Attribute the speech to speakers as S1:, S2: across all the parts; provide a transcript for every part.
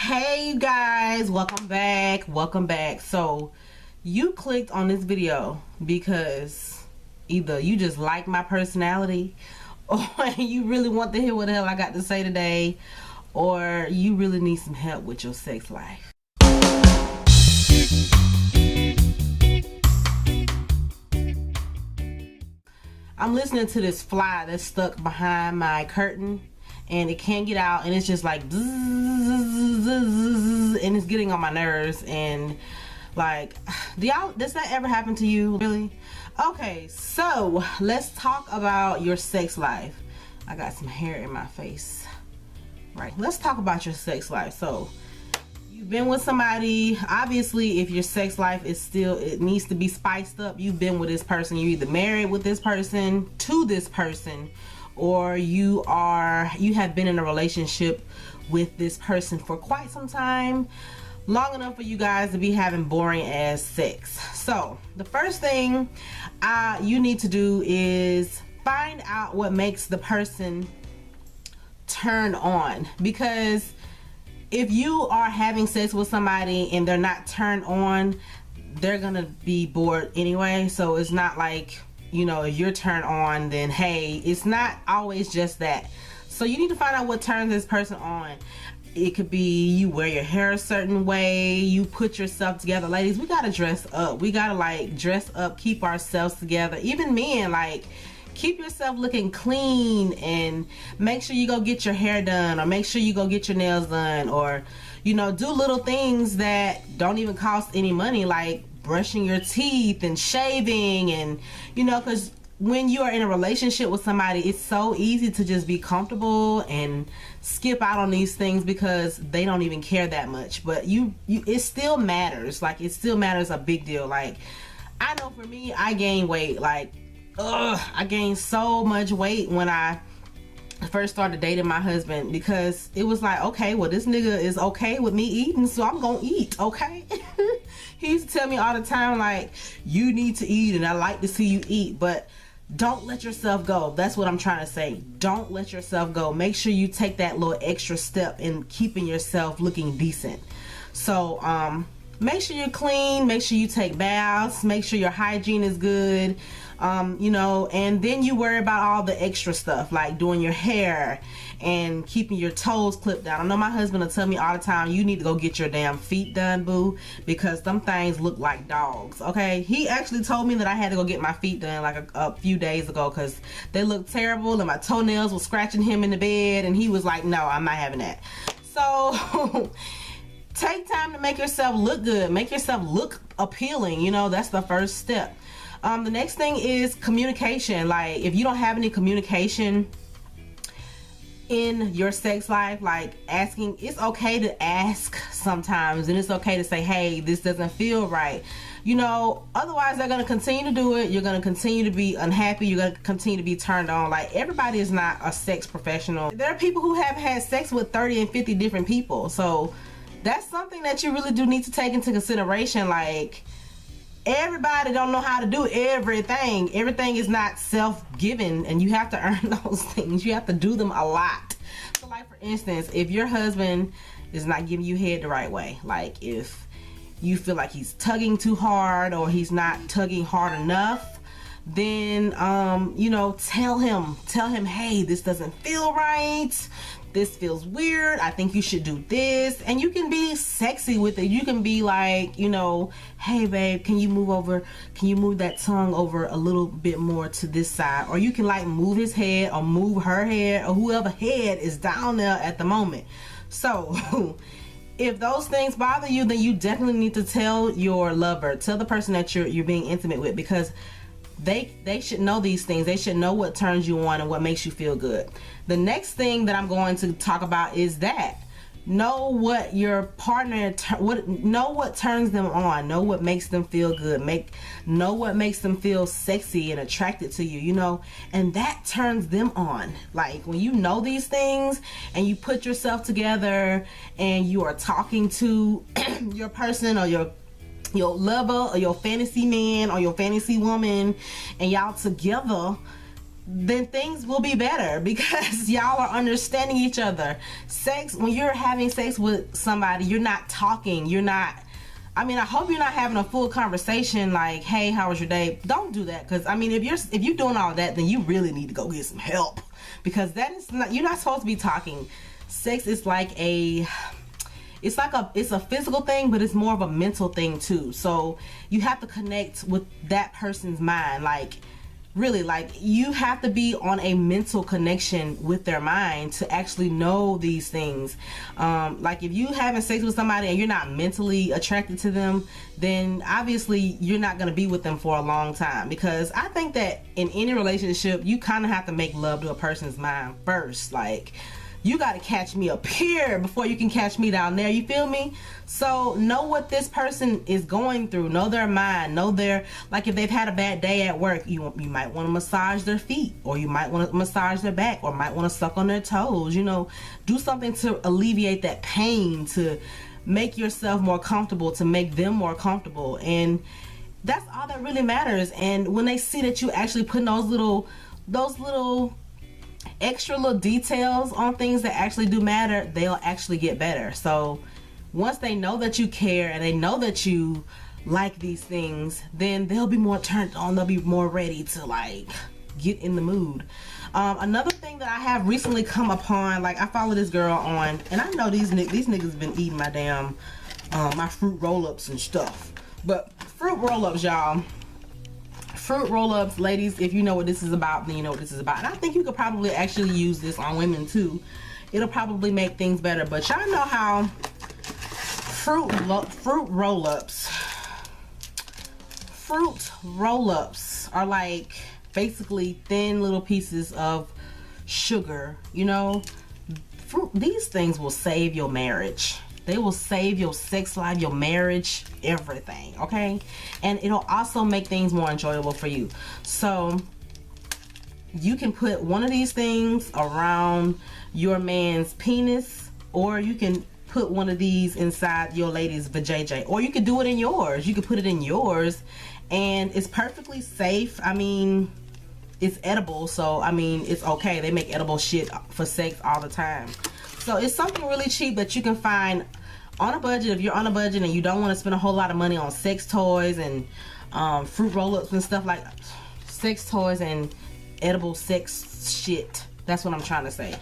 S1: Hey you guys, welcome back. So you clicked on this video because either you just like my personality, or you really want to hear what the hell I got to say today, or you really need some help with your sex life. I'm listening to this fly that's stuck behind my curtain and it can't get out, and it's just like zzz, and it's getting on my nerves. And like, does that ever happen to you? Really? Okay, so let's talk about your sex life. I got some hair in my face. Right, let's talk about your sex life. So you've been with somebody. Obviously, if your sex life is still, it needs to be spiced up. You've been with this person. You're either married with this person, to this person, or you have been in a relationship with this person for quite some time, long enough for you guys to be having boring ass sex. So the first thing you need to do is find out what makes the person turn on, because if you are having sex with somebody and they're not turned on, they're gonna be bored anyway. So it's not like, you know, if you're turned on, then hey, it's not always just that. So you need to find out what turns this person on. It could be you wear your hair a certain way, you put yourself together. Ladies, we gotta dress up. We gotta like dress up, keep ourselves together. Even men, like, keep yourself looking clean, and make sure you go get your hair done, or make sure you go get your nails done, or, you know, do little things that don't even cost any money, like brushing your teeth and shaving. And, you know, because when you are in a relationship with somebody, it's so easy to just be comfortable and skip out on these things because they don't even care that much. But it still matters. Like, it still matters a big deal. Like, I know for me, I gained weight. Like, I gained so much weight when I first started dating my husband, because it was like, okay, well, this nigga is okay with me eating, so I'm gonna eat, okay? He used to tell me all the time, like, you need to eat and I like to see you eat, but don't let yourself go. That's what I'm trying to say. Don't let yourself go. Make sure you take that little extra step in keeping yourself looking decent. So make sure you're clean, make sure you take baths, make sure your hygiene is good. You know, and then you worry about all the extra stuff, like doing your hair and keeping your toes clipped down. I know my husband will tell me all the time, you need to go get your damn feet done, boo, because them things look like dogs. Okay, he actually told me that I had to go get my feet done like a few days ago because they looked terrible and my toenails were scratching him in the bed, and he was like, no, I'm not having that. So take time to make yourself look good, make yourself look appealing. You know, that's the first step. The next thing is communication. Like, if you don't have any communication in your sex life, like asking, it's okay to ask sometimes, and it's okay to say, hey, this doesn't feel right. You know, otherwise they're going to continue to do it. You're going to continue to be unhappy. You're going to continue to be turned on. Like, everybody is not a sex professional. There are people who have had sex with 30 and 50 different people. So that's something that you really do need to take into consideration. Like, everybody don't know how to do everything. Everything is not self-given, and you have to earn those things. You have to do them a lot. So, like, for instance, if your husband is not giving you head the right way, like if you feel like he's tugging too hard or he's not tugging hard enough, then you know, tell him, hey, this doesn't feel right. This feels weird. I think you should do this. And you can be sexy with it. You can be like, you know, hey babe, can you move that tongue over a little bit more to this side? Or you can like move his head or move her head, or whoever head is down there at the moment. So if those things bother you, then you definitely need to tell your lover, tell the person that you're being intimate with, because they should know these things. They should know what turns you on and what makes you feel good. The next thing that I'm going to talk about is that know what your partner know what turns them on, know what makes them feel good, know what makes them feel sexy and attracted to you, you know, and that turns them on. Like, when you know these things and you put yourself together and you are talking to your person or your lover or your fantasy man or your fantasy woman, and y'all together, then things will be better because y'all are understanding each other. Sex, when you're having sex with somebody, you're not talking, you're not, I mean, I hope you're not having a full conversation like, hey, how was your day? Don't do that, because I mean, if you're doing all that, then you really need to go get some help, because that is not, you're not supposed to be talking. Sex is like it's a physical thing, but it's more of a mental thing too. So you have to connect with that person's mind, like really, like you have to be on a mental connection with their mind to actually know these things. Like if you having sex with somebody and you're not mentally attracted to them, then obviously you're not going to be with them for a long time, because I think that in any relationship you kind of have to make love to a person's mind first. Like, you got to catch me up here before you can catch me down there. You feel me? So know what this person is going through. Know their mind. Know their, like if they've had a bad day at work, you might want to massage their feet, or you might want to massage their back, or might want to suck on their toes. You know, do something to alleviate that pain, to make yourself more comfortable, to make them more comfortable. And that's all that really matters. And when they see that you actually putting those little extra little details on things that actually do matter, they'll actually get better. So once they know that you care and they know that you like these things, then they'll be more turned on. They'll be more ready to like get in the mood. Another thing that I have recently come upon, like I follow this girl on, and I know these niggas been eating my damn my fruit roll-ups and stuff. But fruit roll-ups, y'all. Fruit roll-ups, ladies, if you know what this is about, then you know what this is about. And I think you could probably actually use this on women too. It'll probably make things better. But y'all know how fruit roll-ups are like basically thin little pieces of sugar, you know? These things will save your marriage. They will save your sex life, your marriage, everything, okay? And it'll also make things more enjoyable for you. So you can put one of these things around your man's penis, or you can put one of these inside your lady's vajayjay, or you could do it in yours. You could put it in yours, and it's perfectly safe. I mean, it's edible, so I mean, it's okay. They make edible shit for sex all the time. So it's something really cheap that you can find on a budget. If you're on a budget and you don't want to spend a whole lot of money on sex toys and fruit roll-ups and stuff, like sex toys and edible sex shit. That's what I'm trying to say.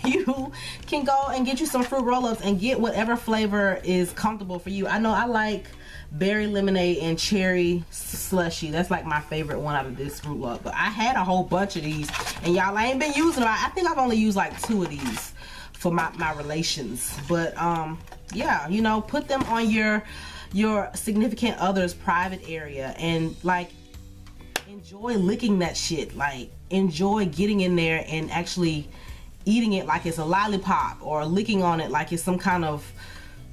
S1: You can go and get you some fruit roll-ups and get whatever flavor is comfortable for you. I know I like berry lemonade and cherry slushy. That's like my favorite one out of this fruit roll-up. But I had a whole bunch of these, and y'all, I ain't been using them. I think I've only used like 2 of these for my relations. But yeah, you know, put them on your significant other's private area, and like enjoy licking that shit. Like enjoy getting in there and actually eating it like it's a lollipop, or licking on it like it's some kind of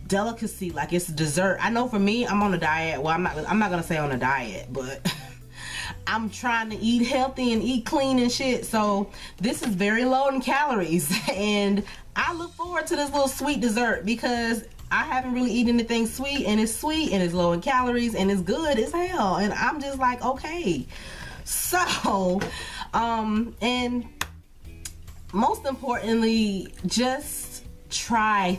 S1: delicacy, like it's dessert. I know for me, I'm on a diet. Well, I'm not gonna say on a diet, but I'm trying to eat healthy and eat clean and shit. So this is very low in calories, and I look forward to this little sweet dessert because I haven't really eaten anything sweet, and it's sweet and it's low in calories and it's good as hell, and I'm just like, okay. So and most importantly, just try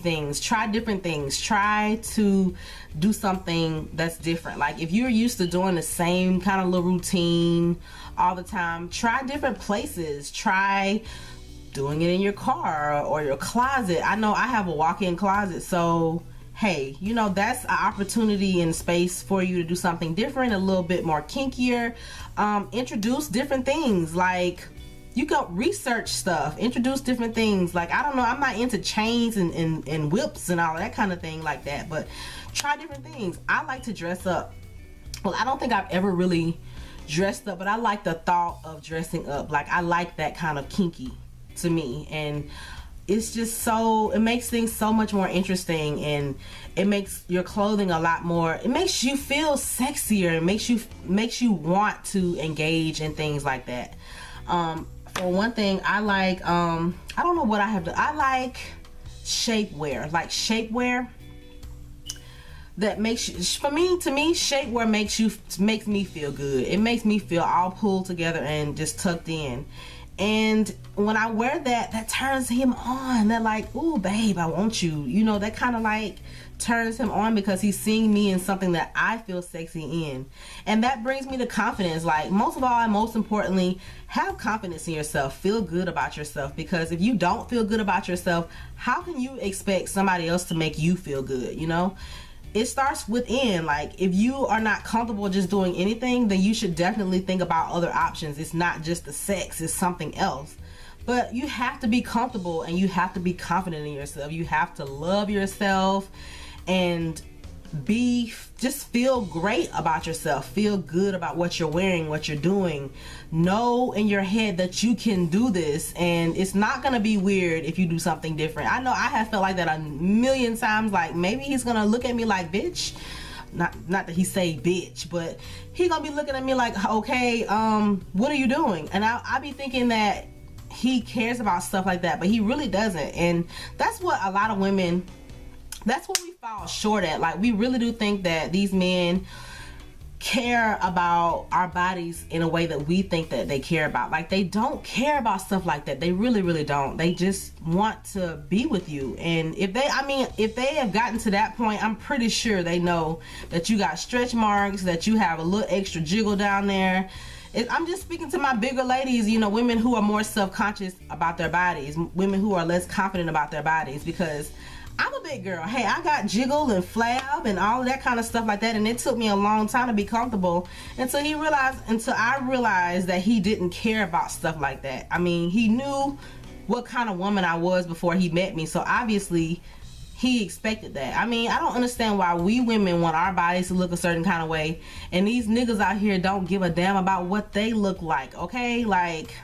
S1: different things. Try to do something that's different. Like if you're used to doing the same kind of little routine all the time, try different places. Try doing it in your car or your closet. I know I have a walk-in closet, so hey, you know, that's an opportunity and space for you to do something different, a little bit more kinkier. Introduce different things. Like you go research stuff, introduce different things. Like, I don't know, I'm not into chains and whips and all that kind of thing like that, but try different things. I like to dress up. Well, I don't think I've ever really dressed up, but I like the thought of dressing up. Like, I like that kind of kinky to me, and it's just so, it makes things so much more interesting, and it makes your clothing a lot more, it makes you feel sexier, it makes you want to engage in things like that. For one thing, I like I don't know what I have to, I like shapewear. Like shapewear, that makes you, to me, shapewear makes me feel good. It makes me feel all pulled together and just tucked in. And when I wear that, that turns him on. They're like, ooh, babe, I want you. You know, that kind of like turns him on because he's seeing me in something that I feel sexy in. And that brings me to confidence. Like, most of all and most importantly, have confidence in yourself. Feel good about yourself, because if you don't feel good about yourself, how can you expect somebody else to make you feel good? You know, it starts within. Like, if you are not comfortable just doing anything, then you should definitely think about other options. It's not just the sex, it's something else. But you have to be comfortable and you have to be confident in yourself. You have to love yourself and just feel great about yourself. Feel good about what you're wearing, what you're doing. Know in your head that you can do this, and it's not gonna be weird if you do something different. I know I have felt like that a million times. Like, maybe he's gonna look at me like, bitch. Not that he say bitch, but he gonna be looking at me like, okay, what are you doing? And I be thinking that he cares about stuff like that, but he really doesn't. And that's what a lot of women, that's what we fall short at. Like, we really do think that these men care about our bodies in a way that we think that they care about. Like, they don't care about stuff like that. They really, really don't. They just want to be with you. And if they have gotten to that point, I'm pretty sure they know that you got stretch marks, that you have a little extra jiggle down there. I'm just speaking to my bigger ladies, you know, women who are more self-conscious about their bodies, women who are less confident about their bodies, because I'm a big girl. Hey, I got jiggle and flab and all of that kind of stuff like that, and it took me a long time to be comfortable until I realized that he didn't care about stuff like that. I mean, he knew what kind of woman I was before he met me, so obviously he expected that. I mean, I don't understand why we women want our bodies to look a certain kind of way, and these niggas out here don't give a damn about what they look like, okay? Like,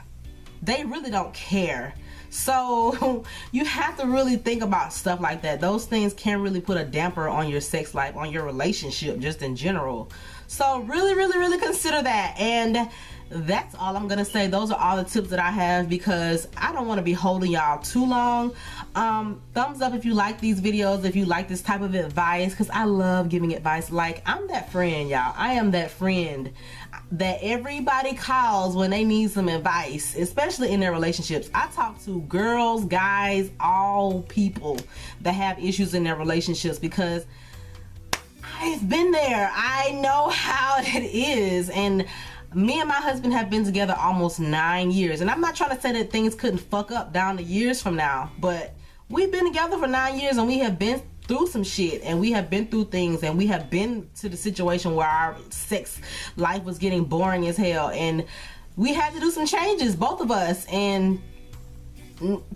S1: they really don't care. So you have to really think about stuff like that. Those things can really put a damper on your sex life, on your relationship, just in general. So really, really, really consider that. And that's all I'm gonna say. Those are all the tips that I have, because I don't want to be holding y'all too long. Thumbs up if you like these videos, if you like this type of advice, because I love giving advice. Like, I'm that friend, y'all. I am that friend that everybody calls when they need some advice, especially in their relationships. I talk to girls, guys, all people that have issues in their relationships, because I've been there. I know how it is. And me and my husband have been together almost 9 years, and I'm not trying to say that things couldn't fuck up down the years from now, but we've been together for 9 years, and we have been through some shit, and we have been through things, and we have been to the situation where our sex life was getting boring as hell, and we had to do some changes, both of us. And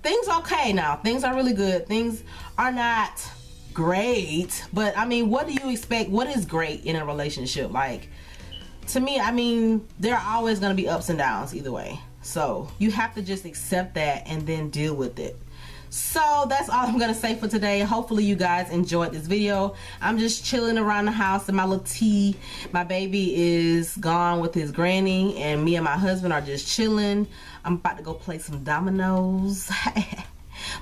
S1: things are okay now. Things are really good. Things are not great, but I mean, what do you expect? What is great in a relationship? Like, to me, I mean, there are always going to be ups and downs either way. So you have to just accept that and then deal with it. So that's all I'm going to say for today. Hopefully you guys enjoyed this video. I'm just chilling around the house in my little tea. My baby is gone with his granny, and me and my husband are just chilling. I'm about to go play some dominoes.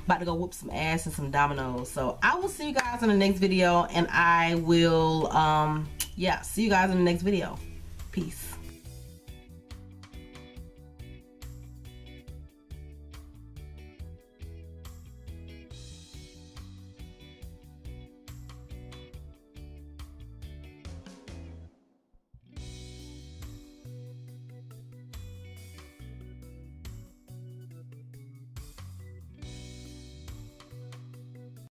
S1: About to go whoop some ass and some dominoes. So I will see you guys in the next video, and I will, yeah, see you guys in the next video. Peace.